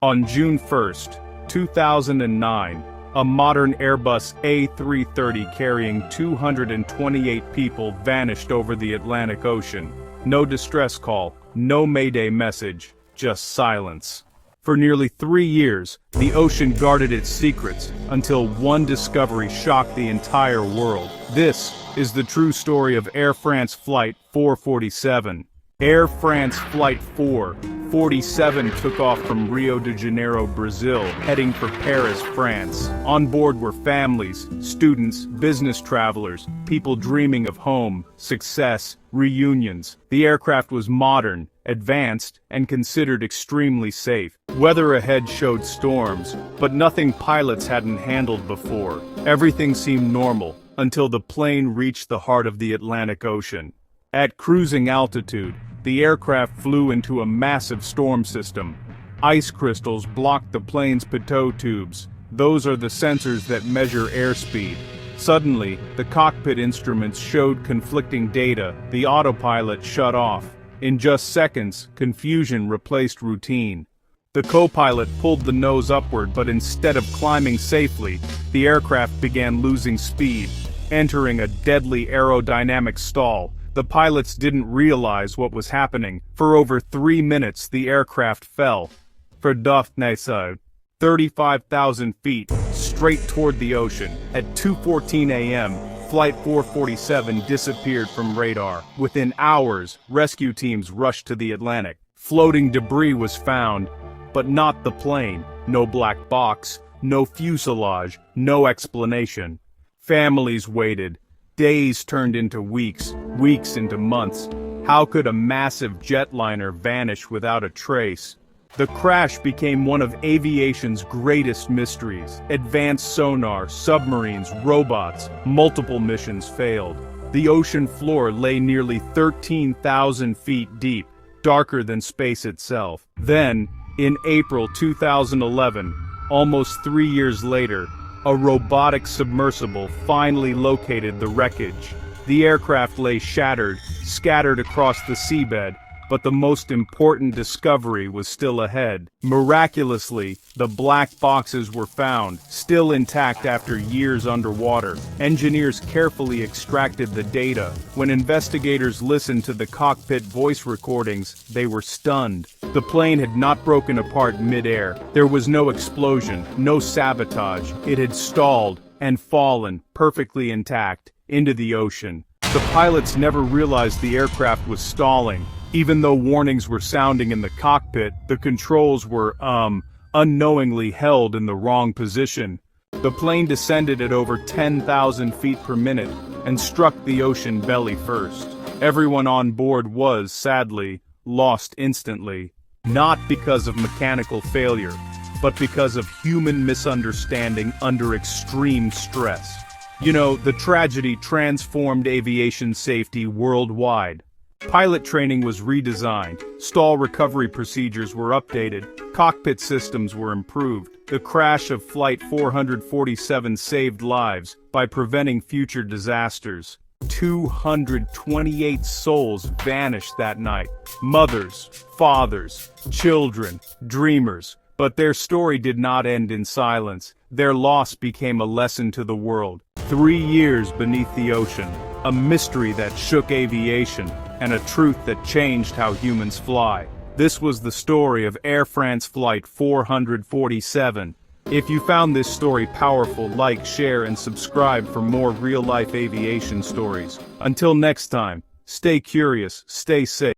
On June 1, 2009, a modern Airbus A330 carrying 228 people vanished over the Atlantic Ocean. No distress call, no Mayday message, just silence. For nearly 3 years, the ocean guarded its secrets, until one discovery shocked the entire world. This is the true story of Air France Flight 447. Air France Flight 447 took off from Rio de Janeiro, Brazil, heading for Paris, France. On board were families, students, business travelers, people dreaming of home, success, reunions. The aircraft was modern, advanced, and considered extremely safe. Weather ahead showed storms, but nothing pilots hadn't handled before. Everything seemed normal, until the plane reached the heart of the Atlantic Ocean. At cruising altitude, the aircraft flew into a massive storm system. Ice crystals blocked the plane's pitot tubes. Those are the sensors that measure airspeed. Suddenly, the cockpit instruments showed conflicting data. The autopilot shut off. In just seconds, confusion replaced routine. The co-pilot pulled the nose upward, but instead of climbing safely, the aircraft began losing speed, entering a deadly aerodynamic stall. The pilots didn't realize what was happening. For over 3 minutes the aircraft fell. For 35,000 feet, straight toward the ocean. At 2:14 a.m., Flight 447 disappeared from radar. Within hours, rescue teams rushed to the Atlantic. Floating debris was found, but not the plane. No black box, no fuselage, no explanation. Families waited. Days turned into weeks, weeks into months. How could a massive jetliner vanish without a trace? The crash became one of aviation's greatest mysteries. Advanced sonar, submarines, robots, multiple missions failed. The ocean floor lay nearly 13,000 feet deep, darker than space itself. Then, in April 2011, almost 3 years later, a robotic submersible finally located the wreckage. The aircraft lay shattered, scattered across the seabed, but the most important discovery was still ahead. Miraculously, the black boxes were found, still intact after years underwater. Engineers carefully extracted the data. When investigators listened to the cockpit voice recordings, they were stunned. The plane had not broken apart mid-air. There was no explosion, no sabotage. It had stalled and fallen, perfectly intact, into the ocean. The pilots never realized the aircraft was stalling. Even though warnings were sounding in the cockpit, the controls were, unknowingly held in the wrong position. The plane descended at over 10,000 feet per minute and struck the ocean belly first. Everyone on board was, sadly, lost instantly. Not because of mechanical failure, but because of human misunderstanding under extreme stress. You know, the tragedy transformed aviation safety worldwide. Pilot training was redesigned, stall recovery procedures were updated, cockpit systems were improved. The crash of Flight 447 saved lives by preventing future disasters. 228 souls vanished that night. Mothers, fathers, children, dreamers. But their story did not end in silence. Their loss became a lesson to the world. 3 years beneath the ocean, a mystery that shook aviation, and a truth that changed how humans fly. This was the story of Air France Flight 447. If you found this story powerful, like, share, and subscribe for more real-life aviation stories. Until next time, stay curious, stay safe.